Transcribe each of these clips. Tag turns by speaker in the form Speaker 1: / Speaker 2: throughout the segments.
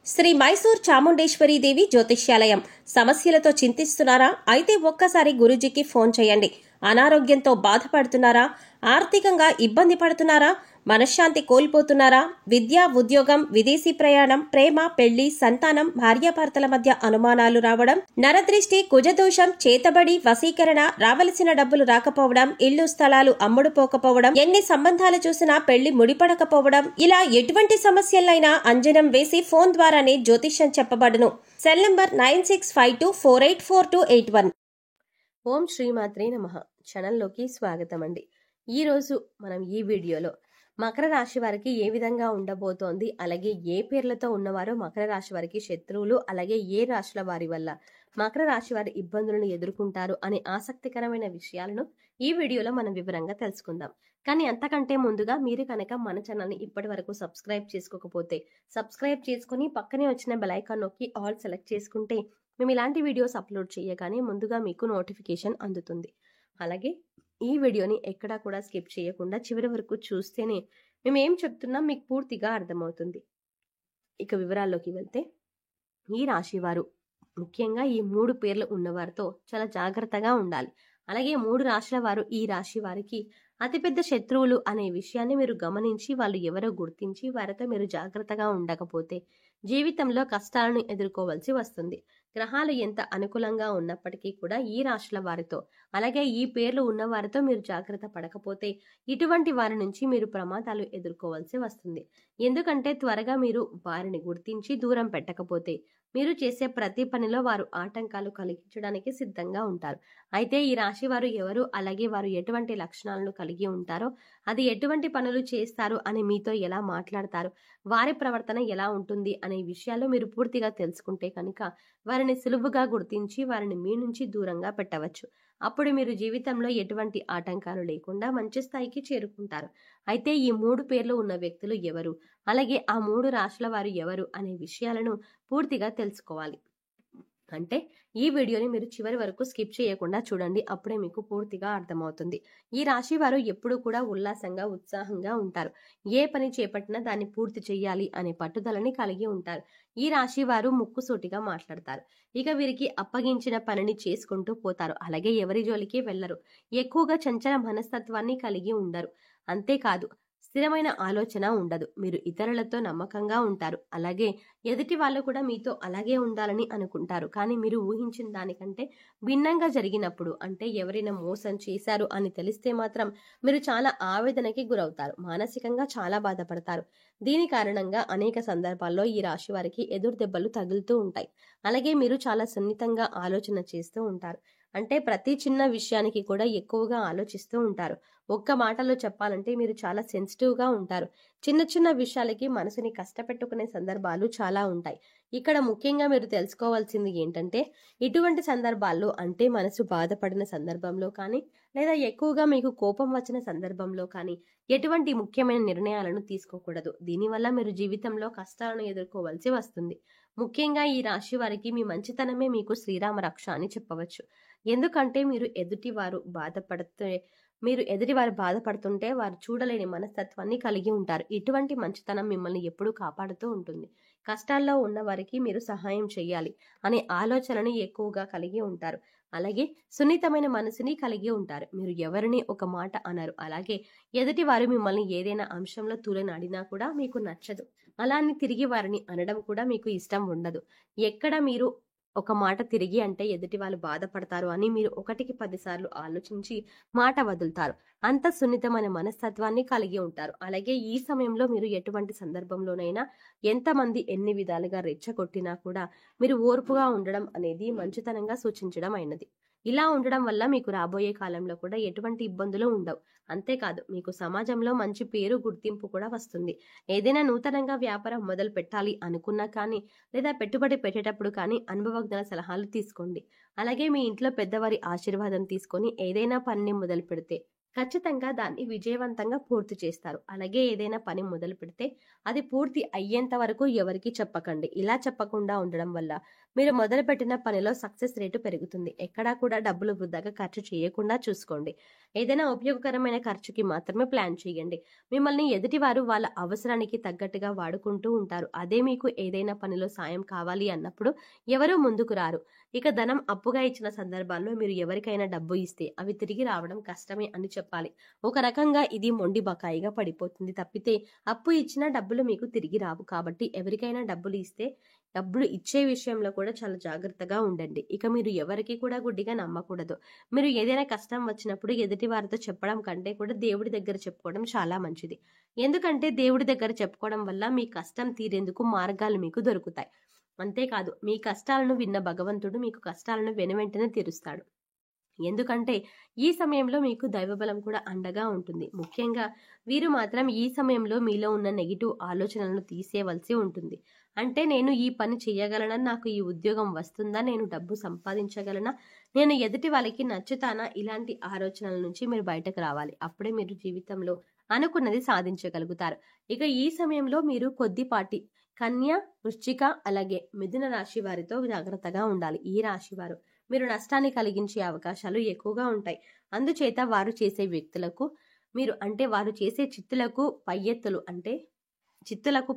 Speaker 1: శ్రీ మైసూర్ చాముండేశ్వరి దేవి జ్యోతిష్యాలయం. సమస్యలతో చింతిస్తున్నారా? అయితే ఒక్కసారి గురూజీకి ఫోన్ చేయండి. అనారోగ్యంతో బాధపడుతున్నారా? ఆర్థికంగా ఇబ్బంది పడుతున్నారా? మనశ్శాంతి కోల్పోతున్నారా? విద్య, ఉద్యోగం, విదేశీ ప్రయాణం, ప్రేమ, పెళ్లి, సంతానం, భార్యాభర్తల మధ్య అనుమానాలు రావడం, నరదృష్టి, కుజదోషం, చేతబడి, వశీకరణ, రావలసిన డబ్బులు రాకపోవడం, ఇల్లు స్థలాలు అమ్ముడుపోకపోవడం, ఎన్ని సంబంధాలు చూసినా పెళ్లి ముడిపడకపోవడం, ఇలా ఎటువంటి సమస్యలైనా అంజనం వేసి ఫోన్ ద్వారానే జ్యోతిష్యం చెప్పబడును. Cell number 9652484281. ఓం శ్రీమాత్రే నమః. ఛానల్లోకి స్వాగతం అండి. ఈరోజు మనం ఈ వీడియోలో మకర రాశి వారికి ఏ విధంగా ఉండబోతోంది, అలాగే ఏ పేర్లతో ఉన్నవారో మకర రాశి వారికి శత్రువులు, అలాగే ఏ రాశుల వారి వల్ల మకర రాశి వారి ఇబ్బందులను ఎదుర్కొంటారు అనే ఆసక్తికరమైన విషయాలను ఈ వీడియోలో మనం వివరంగా తెలుసుకుందాం. కానీ అంతకంటే ముందుగా మీరు కనుక మన ఛానల్ని ఇప్పటి వరకు సబ్స్క్రైబ్ చేసుకోకపోతే సబ్స్క్రైబ్ చేసుకుని పక్కనే వచ్చిన బెల్ ఐకాన్ నొక్కి ఆల్ సెలెక్ట్ చేసుకుంటే మేము ఇలాంటి వీడియోస్ అప్లోడ్ చేయగానే ముందుగా మీకు నోటిఫికేషన్ అందుతుంది. అలాగే ఈ వీడియోని ఎక్కడా కూడా స్కిప్ చేయకుండా చివరి వరకు చూస్తేనే మేము ఏం చెప్తున్నాం మీకు పూర్తిగా అర్థమవుతుంది. ఇక వివరాల్లోకి వెళ్తే, ఈ రాశి వారు ముఖ్యంగా ఈ 3 పేర్లు ఉన్నవారితో చాలా జాగ్రత్తగా ఉండాలి. అలాగే 3 రాశుల వారు ఈ రాశి వారికి అతిపెద్ద శత్రువులు అనే విషయాన్ని మీరు గమనించి వాళ్ళు ఎవరో గుర్తించి వారితో మీరు జాగ్రత్తగా ఉండకపోతే జీవితంలో కష్టాలను ఎదుర్కోవాల్సి వస్తుంది. గ్రహాలు ఎంత అనుకూలంగా ఉన్నప్పటికీ కూడా ఈ రాశుల వారితో, అలాగే ఈ పేర్లు ఉన్న వారితో మీరు జాగ్రత్త పడకపోతే ఇటువంటి వారి నుంచి మీరు ప్రమాదాలు ఎదుర్కోవాల్సి వస్తుంది. ఎందుకంటే త్వరగా మీరు వారిని గుర్తించి దూరం పెట్టకపోతే మీరు చేసే ప్రతి పనిలో వారు ఆటంకాలు కలిగించడానికి సిద్ధంగా ఉంటారు. అయితే ఈ రాశి వారు ఎవరు, అలాగే వారు ఎటువంటి లక్షణాలను కలిగి ఉంటారో, అది ఎటువంటి పనులు చేస్తారు అని మీతో ఎలా మాట్లాడతారు, వారి ప్రవర్తన ఎలా ఉంటుంది అనే విషయాలు మీరు పూర్తిగా తెలుసుకుంటే కనుక వారిని సులువుగా గుర్తించి వారిని మీ నుంచి దూరంగా పెట్టవచ్చు. అప్పుడు మీరు జీవితంలో ఎటువంటి ఆటంకాలు లేకుండా మంచి స్థాయికి చేరుకుంటారు. అయితే ఈ 3 పేర్లు ఉన్న వ్యక్తులు ఎవరు, అలాగే ఆ 3 రాశుల వారు ఎవరు అనే విషయాలను పూర్తిగా తెలుసుకోవాలి. అంటే ఈ వీడియోని మీరు చివరి వరకు స్కిప్ చేయకుండా చూడండి. అప్పుడే మీకు పూర్తిగా అర్థమవుతుంది. ఈ రాశి వారు ఎప్పుడూ కూడా ఉల్లాసంగా, ఉత్సాహంగా ఉంటారు. ఏ పని చేపట్టినా దాన్ని పూర్తి చేయాలి అనే పట్టుదలని కలిగి ఉంటారు. ఈ రాశి వారు ముక్కుసూటిగా మాట్లాడతారు. ఇక వీరికి అప్పగించిన పనిని చేసుకుంటూ పోతారు. అలాగే ఎవరి జోలికి వెళ్లరు. ఎక్కువగా చంచల మనస్తత్వాన్ని కలిగి ఉండరు. అంతేకాదు, స్థిరమైన ఆలోచన ఉండదు. మీరు ఇతరులతో నమ్మకంగా ఉంటారు. అలాగే ఎదుటి వాళ్ళు కూడా మీతో అలాగే ఉండాలని అనుకుంటారు. కానీ మీరు ఊహించిన దానికంటే భిన్నంగా జరిగినప్పుడు, అంటే ఎవరైనా మోసం చేశారు అని తెలిస్తే మాత్రం మీరు చాలా ఆవేదనకి గురవుతారు. మానసికంగా చాలా బాధపడతారు. దీని కారణంగా అనేక సందర్భాల్లో ఈ రాశి వారికి ఎదురు దెబ్బలు తగులుతూ ఉంటాయి. అలాగే మీరు చాలా సున్నితంగా ఆలోచన చేస్తూ ఉంటారు. అంటే ప్రతి చిన్న విషయానికి కూడా ఎక్కువగా ఆలోచిస్తూ ఉంటారు. ఒక్క మాటలో చెప్పాలంటే మీరు చాలా సెన్సిటివ్గా ఉంటారు. చిన్న చిన్న విషయాలకి మనసుని కష్టపెట్టుకునే సందర్భాలు చాలా ఉంటాయి. ఇక్కడ ముఖ్యంగా మీరు తెలుసుకోవాల్సింది ఏంటంటే, ఇటువంటి సందర్భాల్లో, అంటే మనసు బాధపడిన సందర్భంలో కానీ, లేదా ఎక్కువగా మీకు కోపం వచ్చిన సందర్భంలో కానీ ఎటువంటి ముఖ్యమైన నిర్ణయాలను తీసుకోకూడదు. దీనివల్ల మీరు జీవితంలో కష్టాలను ఎదుర్కోవాల్సి వస్తుంది. ముఖ్యంగా ఈ రాశి వారికి మీ మంచితనమే మీకు శ్రీరామ రక్ష అని చెప్పవచ్చు. ఎందుకంటే మీరు ఎదుటివారు బాధపడుతుంటే వారు చూడలేని మనస్తత్వాన్ని కలిగి ఉంటారు. ఇటువంటి మంచితనం మిమ్మల్ని ఎప్పుడూ కాపాడుతూ ఉంటుంది. కష్టాల్లో ఉన్న వారికి మీరు సహాయం చేయాలి అనే ఆలోచనని ఎక్కువగా కలిగి ఉంటారు. అలాగే సున్నితమైన మనసుని కలిగి ఉంటారు. మీరు ఎవరిని ఒక మాట అనరు. అలాగే ఎదుటి వారు మిమ్మల్ని ఏదైనా అంశంలో తూలనాడినా కూడా మీకు నచ్చదు. అలా అని తిరిగి వారిని అనడం కూడా మీకు ఇష్టం ఉండదు. ఎక్కడ మీరు ఒక మాట తిరిగి అంటే ఎదుటి వాళ్ళు బాధపడతారు అని మీరు 1కి 10 సార్లు ఆలోచించి మాట వదులుతారు. అంత సున్నితమైన మనస్తత్వాన్ని కలిగి ఉంటారు. అలాగే ఈ సమయంలో మీరు ఎటువంటి సందర్భంలోనైనా ఎంతమంది ఎన్ని విధాలుగా రెచ్చగొట్టినా కూడా మీరు ఓర్పుగా ఉండడం అనేది మంచితనంగా సూచించడం అయినది. ఇలా ఉండడం వల్ల మీకు రాబోయే కాలంలో కూడా ఎటువంటి ఇబ్బందులు ఉండవు. అంతేకాదు, మీకు సమాజంలో మంచి పేరు, గుర్తింపు కూడా వస్తుంది. ఏదైనా నూతనంగా వ్యాపారం మొదలు పెట్టాలి అనుకున్నా కానీ, లేదా పెట్టుబడి పెట్టేటప్పుడు కానీ అనుభవజ్ఞుల సలహాలు తీసుకోండి. అలాగే మీ ఇంట్లో పెద్దవారి ఆశీర్వాదం తీసుకొని ఏదైనా పనిని మొదలు పెడితే ఖచ్చితంగా దాన్ని విజయవంతంగా పూర్తి చేస్తారు. అలాగే ఏదైనా పని మొదలు పెడితే అది పూర్తి అయ్యేంత వరకు ఎవరికీ చెప్పకండి. ఇలా చెప్పకుండా ఉండడం వల్ల మీరు మొదలుపెట్టిన పనిలో సక్సెస్ రేటు పెరుగుతుంది. ఎక్కడా కూడా డబ్బులు వృధాగా ఖర్చు చేయకుండా చూసుకోండి. ఏదైనా ఉపయోగకరమైన ఖర్చుకి మాత్రమే ప్లాన్ చేయండి. మిమ్మల్ని ఎదుటివారు వాళ్ళ అవసరానికి తగ్గట్టుగా వాడుకుంటూ ఉంటారు. అదే మీకు ఏదైనా పనిలో సాయం కావాలి అన్నప్పుడు ఎవరూ ముందుకు రారు. ఇక ధనం అప్పుగా ఇచ్చిన సందర్భాల్లో మీరు ఎవరికైనా డబ్బు ఇస్తే అవి తిరిగి రావడం కష్టమే అని చెప్పాలి. ఒక రకంగా ఇది మొండి బకాయిగా పడిపోతుంది తప్పితే అప్పు ఇచ్చిన డబ్బులు మీకు తిరిగి రావు. కాబట్టి ఎవరికైనా డబ్బులు ఇస్తే డబ్బులు ఇచ్చే విషయంలో కూడా చాలా జాగ్రత్తగా ఉండండి. ఇక మీరు ఎవరికి కూడా గుడ్డిగా నమ్మకూడదు. మీరు ఏదైనా కష్టం వచ్చినప్పుడు ఎదుటి వారితో చెప్పడం కంటే కూడా దేవుడి దగ్గర చెప్పుకోవడం చాలా మంచిది. ఎందుకంటే దేవుడి దగ్గర చెప్పుకోవడం వల్ల మీ కష్టం తీరేందుకు మార్గాలు మీకు దొరుకుతాయి. అంతేకాదు మీ కష్టాలను విన్న భగవంతుడు మీకు కష్టాలను వెనువెంటనే తీరుస్తాడు. ఎందుకంటే ఈ సమయంలో మీకు దైవబలం కూడా అండగా ఉంటుంది. ముఖ్యంగా వీరు మాత్రం ఈ సమయంలో మీలో ఉన్న నెగిటివ్ ఆలోచనలను తీసేయవలసి ఉంటుంది. అంటే నేను ఈ పని చేయగలనా, నాకు ఈ ఉద్యోగం వస్తుందా, నేను డబ్బు సంపాదించగలనా, నేను ఎదుటి వాళ్ళకి నచ్చుతానా, ఇలాంటి ఆలోచనల నుంచి మీరు బయటకు రావాలి. అప్పుడే మీరు జీవితంలో అనుకున్నది సాధించగలుగుతారు. ఇక ఈ సమయంలో మీరు కొద్దిపాటి కన్య, వృశ్చిక అలాగే మిథున రాశి వారితో జాగ్రత్తగా ఉండాలి. ఈ రాశి వారు మీరు నష్టాన్ని కలిగించే అవకాశాలు ఎక్కువగా ఉంటాయి. అందుచేత వారు చేసే వ్యక్తులకు మీరు అంటే వారు చేసే చిత్తులకు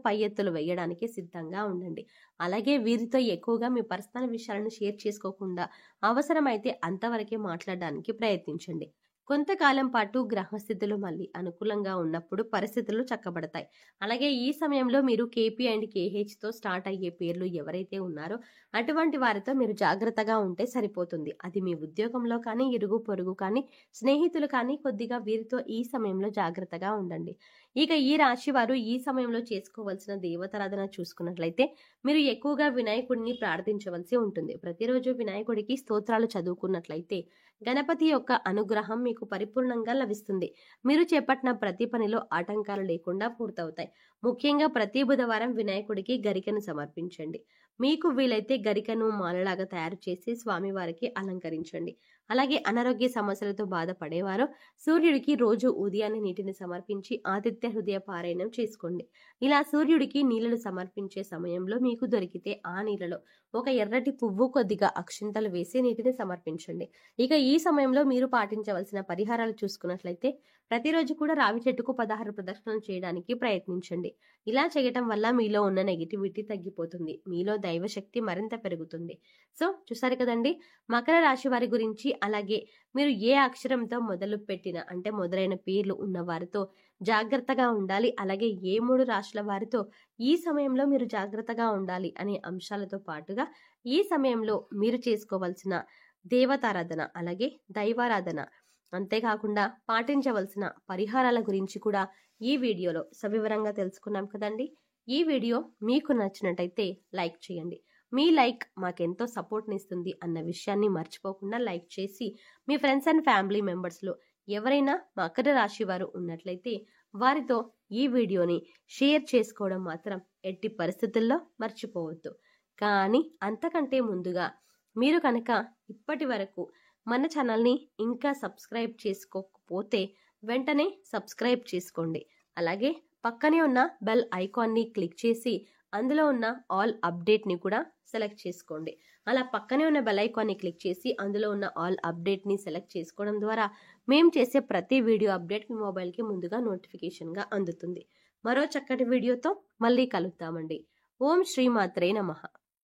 Speaker 1: పై ఎత్తులు వేయడానికి సిద్ధంగా ఉండండి. అలాగే వీరితో ఎక్కువగా మీ పర్సనల్ విషయాలను షేర్ చేసుకోకుండా అవసరమైతే అంతవరకే మాట్లాడడానికి ప్రయత్నించండి. కొంతకాలం పాటు గ్రహస్థితులు మళ్ళీ అనుకూలంగా ఉన్నప్పుడు పరిస్థితులు చక్కబడతాయి. అలాగే ఈ సమయంలో మీరు కేపీ అండ్ కేహెచ్తో స్టార్ట్ అయ్యే పేర్లు ఎవరైతే ఉన్నారో అటువంటి వారితో మీరు జాగ్రత్తగా ఉంటే సరిపోతుంది. అది మీ ఉద్యోగంలో కానీ, ఇరుగు పొరుగు కానీ, స్నేహితులు కానీ కొద్దిగా వీరితో ఈ సమయంలో జాగ్రత్తగా ఉండండి. ఇక ఈ రాశి వారు ఈ సమయంలో చేసుకోవాల్సిన దేవతారాధన చూసుకున్నట్లయితే మీరు ఎక్కువగా వినాయకుడిని ప్రార్థించవలసి ఉంటుంది. ప్రతిరోజు వినాయకుడికి స్తోత్రాలు చదువుకున్నట్లయితే గణపతి యొక్క అనుగ్రహం మీకు పరిపూర్ణంగా లభిస్తుంది. మీరు చేపట్టిన ప్రతి పనిలో ఆటంకాలు లేకుండా పూర్తవుతాయి. ముఖ్యంగా ప్రతి బుధవారం వినాయకుడికి గరికను సమర్పించండి. మీకు వీలైతే గరికను మాలలాగా తయారు చేసి స్వామివారికి అలంకరించండి. అలాగే అనారోగ్య సమస్యలతో బాధపడేవారు సూర్యుడికి రోజు ఉదయాన్నే నీటిని సమర్పించి ఆదిత్య హృదయ పారాయణం చేసుకోండి. ఇలా సూర్యుడికి నీళ్లను సమర్పించే సమయంలో మీకు దొరికితే ఆ నీళ్ళలో ఒక ఎర్రటి పువ్వు, కొద్దిగా అక్షింతలు వేసి నీటిని సమర్పించండి. ఇక ఈ సమయంలో మీరు పాటించవలసిన పరిహారాలు చూసుకున్నట్లయితే ప్రతిరోజు కూడా రావి చెట్టుకు 16 ప్రదక్షిణలు చేయడానికి ప్రయత్నించండి. ఇలా చేయటం వల్ల మీలో ఉన్న నెగిటివిటీ తగ్గిపోతుంది. మీలో దైవశక్తి మరింత పెరుగుతుంది. సో చూసారు కదండి, మకర రాశి వారి గురించి. అలాగే మీరు ఏ అక్షరంతో మొదలు పెట్టిన అంటే మొదలైన పేర్లు ఉన్న వారితో జాగ్రత్తగా ఉండాలి. అలాగే ఏ 3 రాశుల వారితో ఈ సమయంలో మీరు జాగ్రత్తగా ఉండాలి అనే అంశాలతో పాటుగా ఈ సమయంలో మీరు చేసుకోవాల్సిన దేవతారాధన అలాగే దైవారాధన, అంతేకాకుండా పాటించవలసిన పరిహారాల గురించి కూడా ఈ వీడియోలో సవివరంగా తెలుసుకున్నాం కదండి. ఈ వీడియో మీకు నచ్చినట్టయితే లైక్ చేయండి. మీ లైక్ మాకెంతో సపోర్ట్ని ఇస్తుంది అన్న విషయాన్ని మర్చిపోకుండా లైక్ చేసి మీ ఫ్రెండ్స్ అండ్ ఫ్యామిలీ మెంబర్స్లో ఎవరైనా మకర రాశి వారు ఉన్నట్లయితే వారితో ఈ వీడియోని షేర్ చేసుకోవడం మాత్రం ఎట్టి పరిస్థితుల్లో మర్చిపోవద్దు. కానీ అంతకంటే ముందుగా మీరు కనుక ఇప్పటి వరకు మన ఛానల్ని ఇంకా సబ్స్క్రైబ్ చేసుకోకపోతే వెంటనే సబ్స్క్రైబ్ చేసుకోండి. అలాగే పక్కనే ఉన్న బెల్ ఐకాన్ని క్లిక్ చేసి అందులో ఉన్న ఆల్ అప్డేట్ని కూడా సెలెక్ట్ చేసుకోండి. అలా పక్కనే ఉన్న బెల్ ఐకాన్ని క్లిక్ చేసి అందులో ఉన్న ఆల్ అప్డేట్ని సెలెక్ట్ చేసుకోవడం ద్వారా మేము చేసే ప్రతి వీడియో అప్డేట్ మీ మొబైల్కి ముందుగా నోటిఫికేషన్గా అందుతుంది. మరో చక్కటి వీడియోతో మళ్ళీ కలుద్దామండి. ఓం శ్రీమాత్రే నమః.